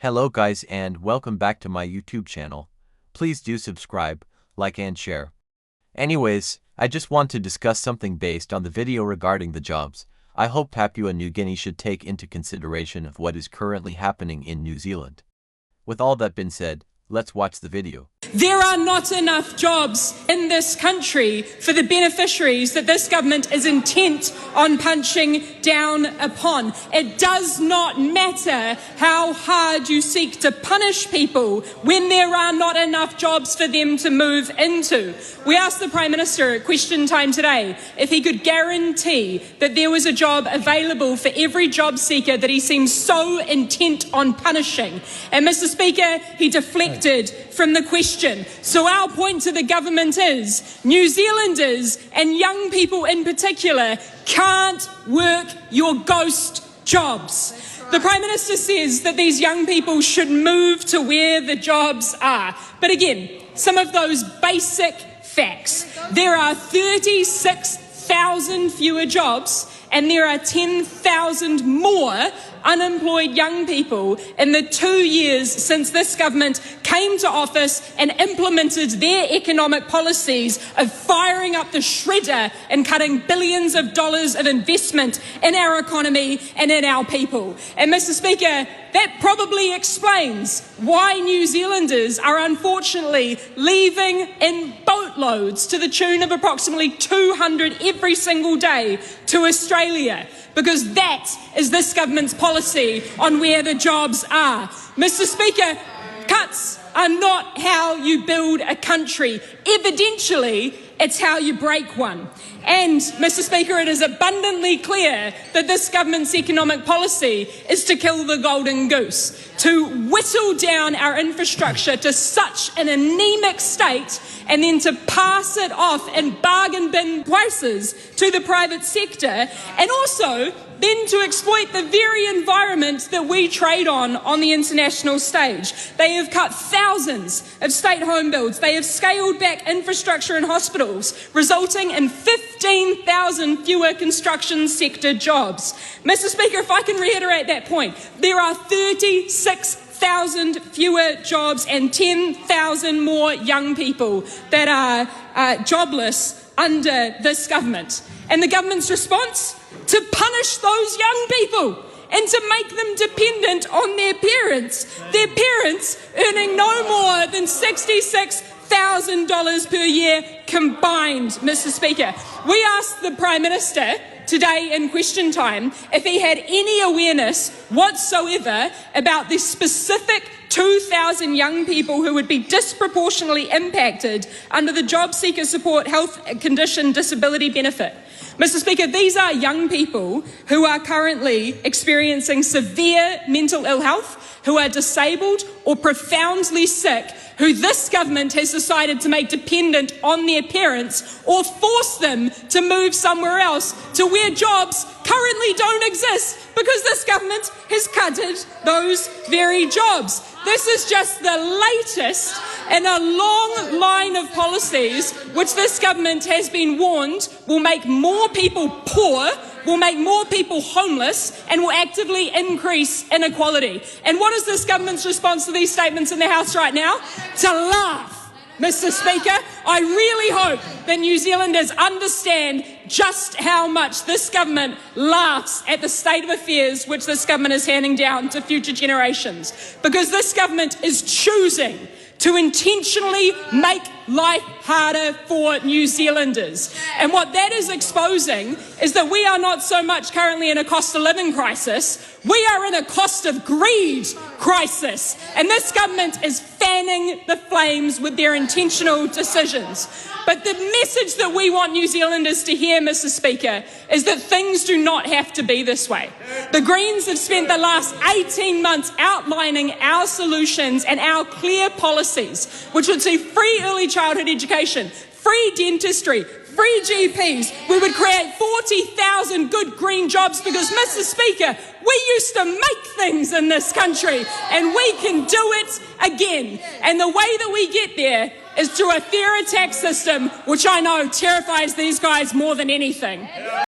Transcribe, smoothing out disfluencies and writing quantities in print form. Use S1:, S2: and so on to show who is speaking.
S1: Hello guys and welcome back to my YouTube channel. Please do subscribe, like and share. Anyways, I just want to discuss something based on the video regarding the jobs. I hope Papua New Guinea should take into consideration of what is currently happening in New Zealand. With all that been said, let's watch the video.
S2: There are not enough jobs in this country for the beneficiaries that this government is intent on punching down upon. It does not matter how hard you seek to punish people when there are not enough jobs for them to move into. We asked the Prime Minister at question time today if he could guarantee that there was a job available for every job seeker that he seems so intent on punishing. And Mr. Speaker, he deflected from the question. So our point to the government is New Zealanders and young people in particular can't work your ghost jobs. The Prime Minister says that these young people should move to where the jobs are. But again, some of those basic facts. There are 36,000 fewer jobs and there are 10,000 more unemployed young people in the 2 years since this government came to office and implemented their economic policies of firing up the shredder and cutting billions of dollars of investment in our economy and in our people. And Mr. Speaker, that probably explains why New Zealanders are unfortunately leaving in boatloads to the tune of approximately 200 every single day to Australia, because that is this government's policy on where the jobs are. Mr. Speaker, cuts are not how you build a country. Evidentially, it's how you break one. And, Mr. Speaker, it is abundantly clear that this government's economic policy is to kill the golden goose, to whittle down our infrastructure to such an anemic state and then to pass it off in bargain bin prices to the private sector, and also then to exploit the very environment that we trade on the international stage. They have cut thousands of state home builds. They have scaled back infrastructure in hospitals, resulting in 15,000 fewer construction sector jobs. Mr. Speaker, if I can reiterate that point, there are 36,000 fewer jobs and 10,000 more young people that are jobless under this government. And the government's response? To punish those young people and to make them dependent on their parents earning no more than $66,000 per year combined, Mr. Speaker. We asked the Prime Minister today in question time if he had any awareness whatsoever about the specific 2,000 young people who would be disproportionately impacted under the Job Seeker Support Health Condition Disability Benefit. Mr. Speaker, these are young people who are currently experiencing severe mental ill health, who are disabled or profoundly sick, who this government has decided to make dependent on their parents or force them to move somewhere else to where jobs currently don't exist because this government has cutted those very jobs. This is just the latest in a long line of policies which this government has been warned will make more people poor, will make more people homeless, and will actively increase inequality. And what is this government's response to these statements in the House right now? To laugh. Mr. Speaker, I really hope that New Zealanders understand just how much this government laughs at the state of affairs which this government is handing down to future generations, because this government is choosing to intentionally make life harder for New Zealanders. And what that is exposing is that we are not so much currently in a cost of living crisis, we are in a cost of greed crisis. And this government is fanning the flames with their intentional decisions. But the message that we want New Zealanders to hear, Mr. Speaker, is that things do not have to be this way. The Greens have spent the last 18 months outlining our solutions and our clear policies, which would see free early childhood education, free dentistry, free GPs. We would create 40,000 good green jobs because, Mr. Speaker, we used to make things in this country and we can do it again. And the way that we get there is through a fairer tax system, which I know terrifies these guys more than anything.